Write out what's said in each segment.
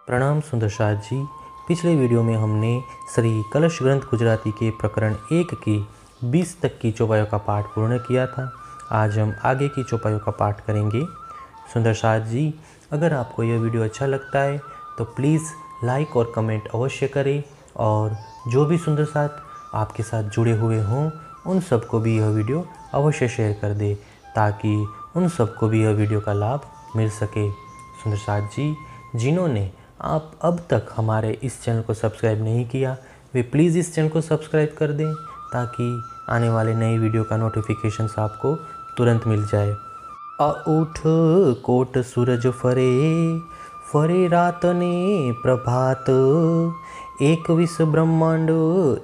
प्रणाम सुंदरसाद जी। पिछले वीडियो में हमने श्री कलश ग्रंथ गुजराती के प्रकरण 1 की 20 तक की चौपाइयों का पाठ पूर्ण किया था। आज हम आगे की चौपाइयों का पाठ करेंगे। सुंदरसाद जी, अगर आपको यह वीडियो अच्छा लगता है तो प्लीज़ लाइक और कमेंट अवश्य करें, और जो भी सुंदरसाद आपके साथ जुड़े हुए हों उन सबको भी यह वीडियो अवश्य शेयर कर दें, ताकि उन सबको भी यह वीडियो का लाभ मिल सके। सुंदरसाद जी, जिन्होंने आप अब तक हमारे इस चैनल को सब्सक्राइब नहीं किया, वे प्लीज़ इस चैनल को सब्सक्राइब कर दें, ताकि आने वाले नई वीडियो का नोटिफिकेशन आपको तुरंत मिल जाए। उठ कोट सूरज फरे, फरे रात ने प्रभात, 21 ब्रह्मांड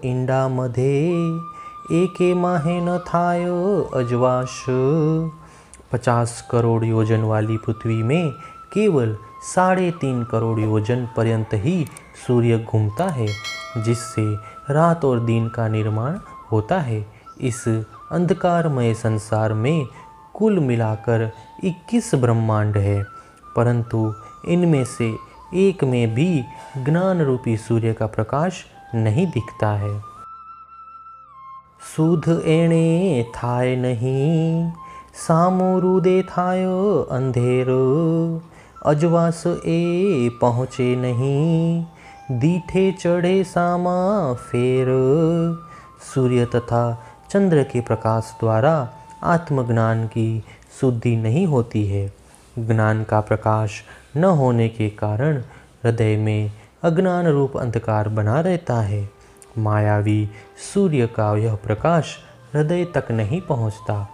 ईंडा मधे, एके माहे न थायो अजवास। 50 करोड़ योजन वाली पृथ्वी में केवल 3.5 करोड़ योजन पर्यंत ही सूर्य घूमता है, जिससे रात और दिन का निर्माण होता है। इस अंधकारमय संसार में कुल मिलाकर 21 ब्रह्मांड है, परंतु इनमें से एक में भी ज्ञान रूपी सूर्य का प्रकाश नहीं दिखता है। सुध एणे थाय नहीं, सामोरुदे थायो अंधेरो, अजवास ए पहुँचे नहीं, दीठे चढ़े सामा फेर। सूर्य तथा चंद्र के प्रकाश द्वारा आत्मज्ञान की शुद्धि नहीं होती है। ज्ञान का प्रकाश न होने के कारण हृदय में अज्ञान रूप अंधकार बना रहता है। मायावी सूर्य का यह प्रकाश हृदय तक नहीं पहुँचता।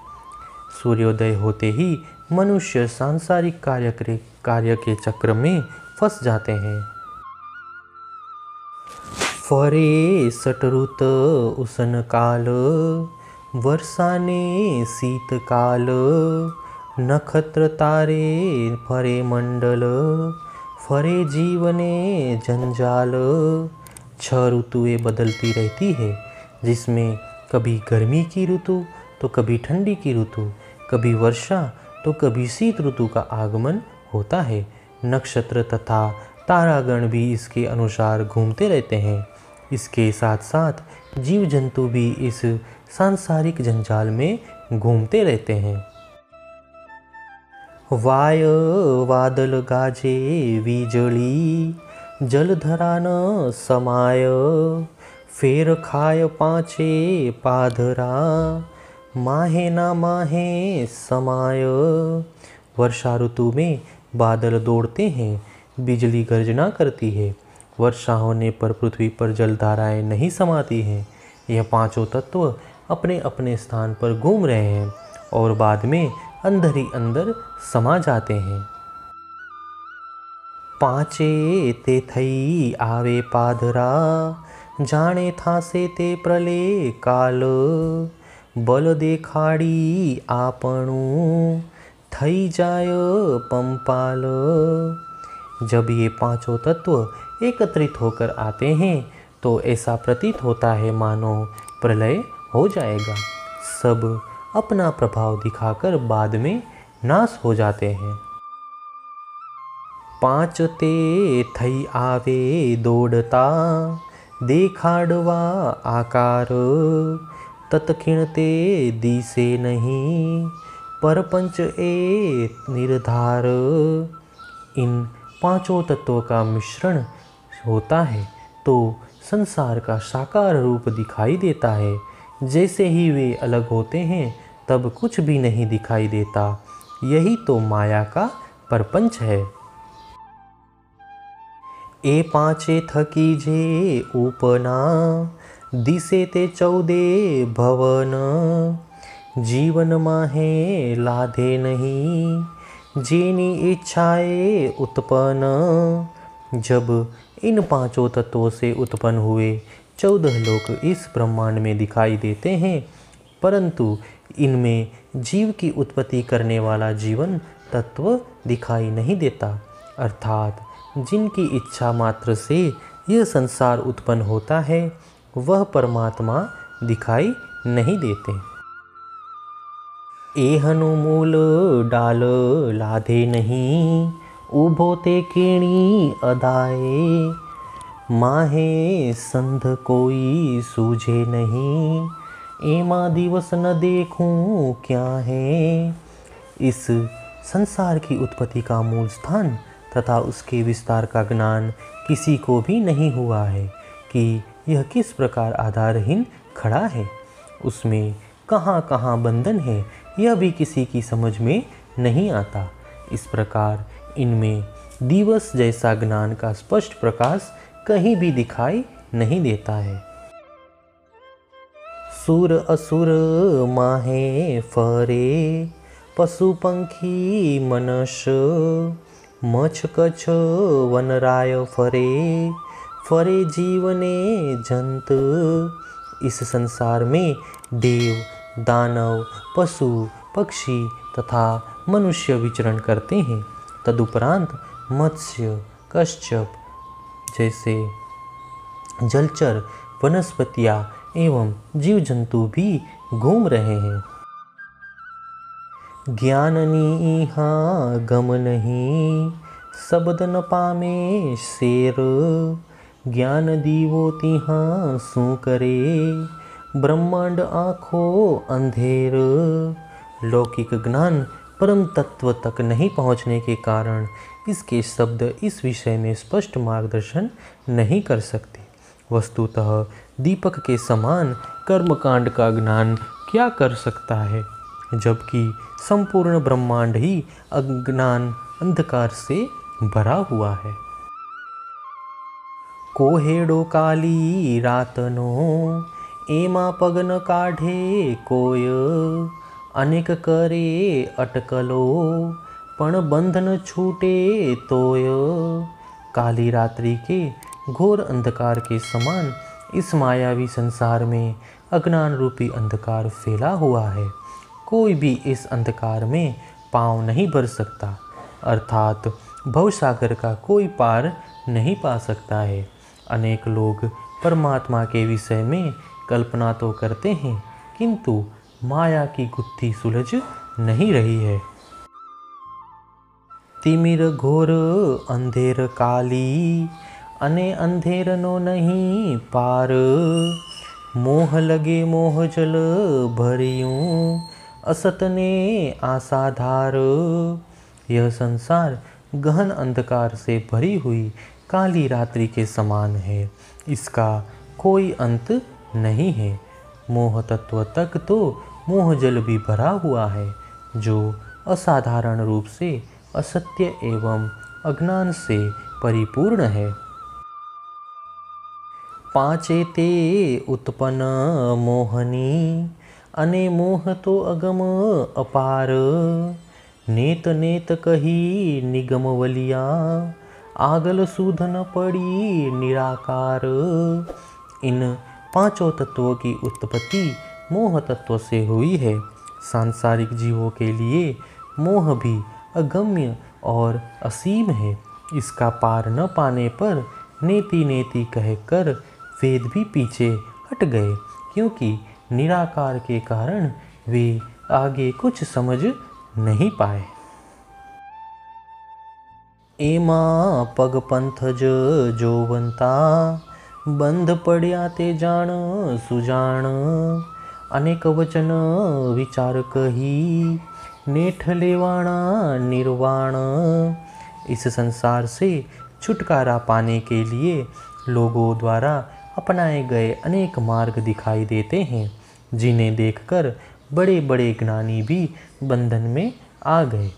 सूर्योदय होते ही मनुष्य सांसारिक कार्य के चक्र में फंस जाते हैं। फरे सटरुत उसन काल, वर्षाने शीत काल, नक्षत्र तारे फरे मंडल, फरे जीवने जंजाल। 6 ऋतुएं बदलती रहती है, जिसमें कभी गर्मी की ऋतु तो कभी ठंडी की ऋतु, कभी वर्षा तो कभी शीत ऋतु का आगमन होता है। नक्षत्र तथा तारागण भी इसके अनुसार घूमते रहते हैं। इसके साथ साथ जीव जंतु भी इस सांसारिक जंजाल में घूमते रहते हैं। वाय वादल गाजे वीजली, जलधरा न समाय, फेर खाय पाँचे पाधरा, माहे ना माहे समाय। वर्षा ऋतु में बादल दौड़ते हैं, बिजली गर्जना करती है, वर्षा होने पर पृथ्वी पर जलधाराएं नहीं समाती हैं। यह पांचों तत्व अपने अपने स्थान पर घूम रहे हैं और बाद में अंदर ही अंदर समा जाते हैं। पाँचे ते थई आवे पाधरा, जाने थासे ते प्रलय काल, बल देखाड़ी आपणु, थई जाय पंपाल। जब ये पांचों तत्व एकत्रित होकर आते हैं तो ऐसा प्रतीत होता है मानो प्रलय हो जाएगा। सब अपना प्रभाव दिखाकर बाद में नाश हो जाते हैं। 5 ते थई आवे दौड़ता, देखाड़वा आकार, तत्क्षिणते दिसे नहीं, परपंच ए निर्धार। इन पांचों तत्वों का मिश्रण होता है तो संसार का साकार रूप दिखाई देता है। जैसे ही वे अलग होते हैं तब कुछ भी नहीं दिखाई देता। यही तो माया का परपंच है। ए पाँचे थकी जे उपना, दिसे ते 14 भवन, जीवन माहे लाधे नहीं, जेनी इच्छाए उत्पन्न। जब इन पांचों तत्वों से उत्पन्न हुए 14 लोक इस ब्रह्मांड में दिखाई देते हैं, परंतु इनमें जीव की उत्पत्ति करने वाला जीवन तत्व दिखाई नहीं देता। अर्थात जिनकी इच्छा मात्र से यह संसार उत्पन्न होता है, वह परमात्मा दिखाई नहीं देते। एहनु मूल डाल लाधे नहीं, ऊभो ते केणी अदाए, माहे संध कोई सूझे नहीं, एमा दिवस न देखूं क्या है। इस संसार की उत्पत्ति का मूल स्थान तथा उसके विस्तार का ज्ञान किसी को भी नहीं हुआ है कि यह किस प्रकार आधारहीन खड़ा है। उसमें कहाँ कहाँ बंधन है यह भी किसी की समझ में नहीं आता। इस प्रकार इनमें दिवस जैसा ज्ञान का स्पष्ट प्रकाश कहीं भी दिखाई नहीं देता है। सुर असुर माहे फरे, पशु पंखी मनुष्य, मछ कछ वनराय फरे, फरे जीवने जंत। इस संसार में देव, दानव, पशु, पक्षी तथा मनुष्य विचरण करते हैं। तदुपरांत मत्स्य, कश्यप जैसे जलचर, वनस्पतियाँ एवं जीव जंतु भी घूम रहे हैं। ज्ञान नीहा गम नहीं, शब्द न पामे शेर, ज्ञान दीवो तिहा सू करे, ब्रह्मांड आँखों अंधेर। लौकिक ज्ञान परम तत्व तक नहीं पहुँचने के कारण इसके शब्द इस विषय में स्पष्ट मार्गदर्शन नहीं कर सकते। वस्तुतः दीपक के समान कर्मकांड का ज्ञान क्या कर सकता है, जबकि संपूर्ण ब्रह्मांड ही अज्ञान अंधकार से भरा हुआ है। कोहेड़ो काली रातनो, एमा पगन काढ़े कोय, अनेक करे अटकलो, पण बंधन छूटे तोय। काली रात्रि के घोर अंधकार के समान इस मायावी संसार में अज्ञान रूपी अंधकार फैला हुआ है। कोई भी इस अंधकार में पाँव नहीं भर सकता, अर्थात भवसागर का कोई पार नहीं पा सकता है। अनेक लोग परमात्मा के विषय में कल्पना तो करते हैं, किंतु माया की गुत्थी सुलझ नहीं रही है। तिमिर घोर अंधेर काली, अने अंधेर नो नहीं पार, मोह लगे मोह जल भरियूं, असत ने आसाधार। यह संसार गहन अंधकार से भरी हुई काली रात्रि के समान है, इसका कोई अंत नहीं है। मोह तत्व तक तो मोह जल भी भरा हुआ है, जो असाधारण रूप से असत्य एवं अज्ञान से परिपूर्ण है। पांचे ते उत्पन्न मोहनी, अने मोह तो अगम अपार, नेत नेत कही निगम वलिया, आगल सूधन पड़ी निराकार। इन पांचों तत्वों की उत्पत्ति मोह तत्व से हुई है। सांसारिक जीवों के लिए मोह भी अगम्य और असीम है। इसका पार न पाने पर नेति नेति कहकर वेद भी पीछे हट गए, क्योंकि निराकार के कारण वे आगे कुछ समझ नहीं पाए। एमा पग पंथज जोवंता, बंध पड़िया ते जान सुजान, अनेक वचन विचार कही, नेठ लेवाणा निर्वाण। इस संसार से छुटकारा पाने के लिए लोगों द्वारा अपनाए गए अनेक मार्ग दिखाई देते हैं, जिन्हें देखकर बड़े बड़े ज्ञानी भी बंधन में आ गए।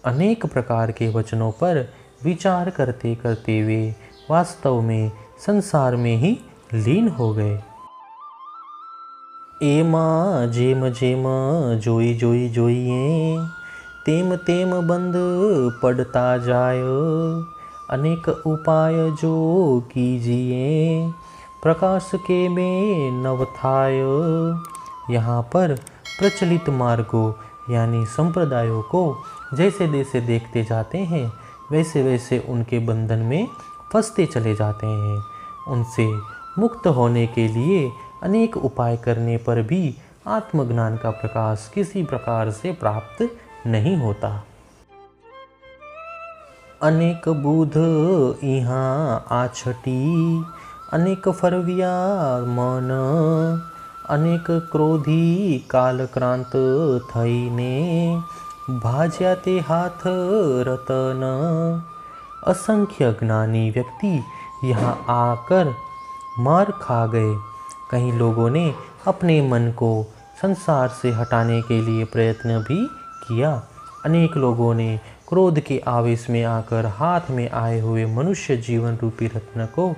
अनेक प्रकार के वचनों पर विचार करते करते वे वास्तव में संसार में ही लीन हो गए। एमा जेम जेम जोई जोई जोइए, तेम तेम बंद पड़ता जाय, अनेक उपाय जो कीजिए, प्रकाश के में नवथाय। यहाँ पर प्रचलित मार्गों यानी संप्रदायों को जैसे जैसे देखते जाते हैं, वैसे वैसे उनके बंधन में फंसते चले जाते हैं। उनसे मुक्त होने के लिए अनेक उपाय करने पर भी आत्मज्ञान का प्रकाश किसी प्रकार से प्राप्त नहीं होता। अनेक बूध यहाँ आछटी, अनेक फरविया मन, अनेक क्रोधी कालक्रांत थईने, भाज्या ते हाथ रतन। असंख्य ज्ञानी व्यक्ति यहाँ आकर मार खा गए। कई लोगों ने अपने मन को संसार से हटाने के लिए प्रयत्न भी किया। अनेक लोगों ने क्रोध के आवेश में आकर हाथ में आए हुए मनुष्य जीवन रूपी रत्न को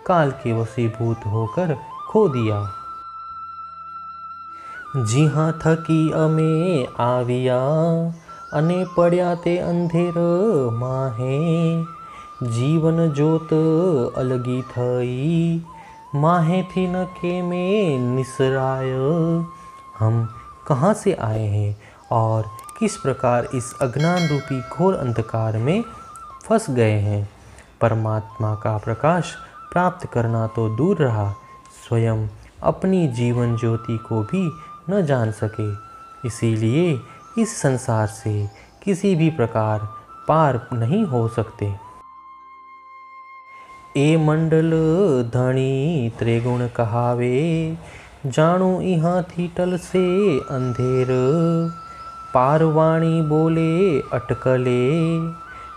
काल के वशीभूत होकर खो दिया। जिहाँ थकी अमे आविया, अने पड़या ते अंधेर माहे, जीवन जोत अलगी थई, माहे थी न के में निसराय। हम कहाँ से आए हैं और किस प्रकार इस अज्ञान रूपी घोर अंधकार में फंस गए हैं। परमात्मा का प्रकाश प्राप्त करना तो दूर रहा, स्वयं अपनी जीवन ज्योति को भी न जान सके। इसीलिए इस संसार से किसी भी प्रकार पार नहीं हो सकते। ए मंडल धनी त्रिगुण कहावे, जाणू इहाँ थी टल से अंधेर, पारवाणी बोले अटकले,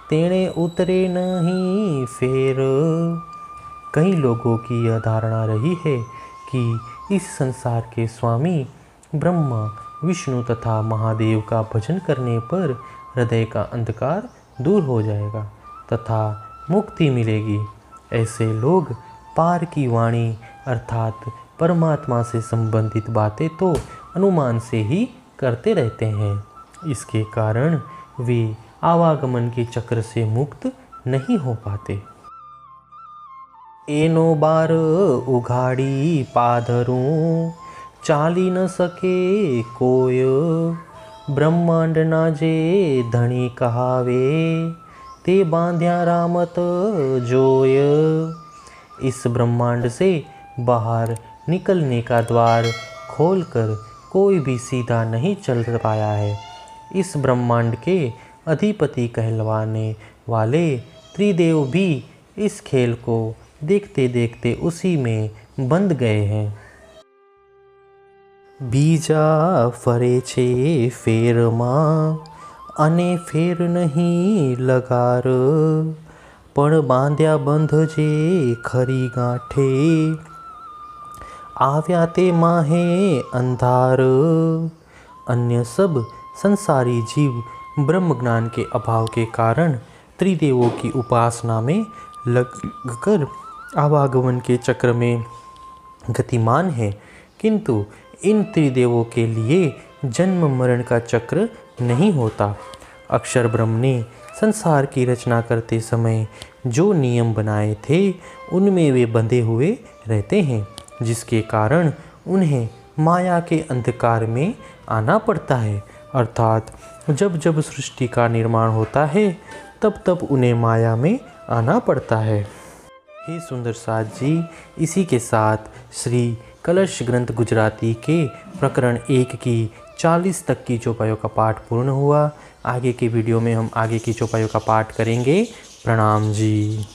तेणे उतरे नहीं फेर। कई लोगों की यह धारणा रही है कि इस संसार के स्वामी ब्रह्मा, विष्णु तथा महादेव का भजन करने पर हृदय का अंधकार दूर हो जाएगा तथा मुक्ति मिलेगी। ऐसे लोग पार की वाणी अर्थात परमात्मा से संबंधित बातें तो अनुमान से ही करते रहते हैं। इसके कारण वे आवागमन के चक्र से मुक्त नहीं हो पाते। एनो बार उघाड़ी पाधरूं, चाली न सके कोय, ब्रह्मांड ना जे धनी कहावे, ते बांध्या रामत जोय। इस ब्रह्मांड से बाहर निकलने का द्वार खोलकर कोई भी सीधा नहीं चल पाया है। इस ब्रह्मांड के अधिपति कहलवाने वाले त्रिदेव भी इस खेल को देखते देखते उसी में बंध गए हैं। बीजा फरे छे फेर मां, अने फेर नहीं लगार, पण बांध्या बंध जे खरी गांठे, आव्या ते माहे अंधार। अन्य सब संसारी जीव ब्रह्म ज्ञान के अभाव के कारण त्रिदेवों की उपासना में लगकर आवागमन के चक्र में गतिमान है, किंतु इन त्रिदेवों के लिए जन्म मरण का चक्र नहीं होता। अक्षर ब्रह्म ने संसार की रचना करते समय जो नियम बनाए थे उनमें वे बंधे हुए रहते हैं, जिसके कारण उन्हें माया के अंधकार में आना पड़ता है। अर्थात जब जब सृष्टि का निर्माण होता है तब तब उन्हें माया में आना पड़ता है। हे सुंदर साथ जी, इसी के साथ श्री कलश ग्रंथ गुजराती के प्रकरण 1 की 40 तक की चौपाइयों का पाठ पूर्ण हुआ। आगे की वीडियो में हम आगे की चौपाइयों का पाठ करेंगे। प्रणाम जी।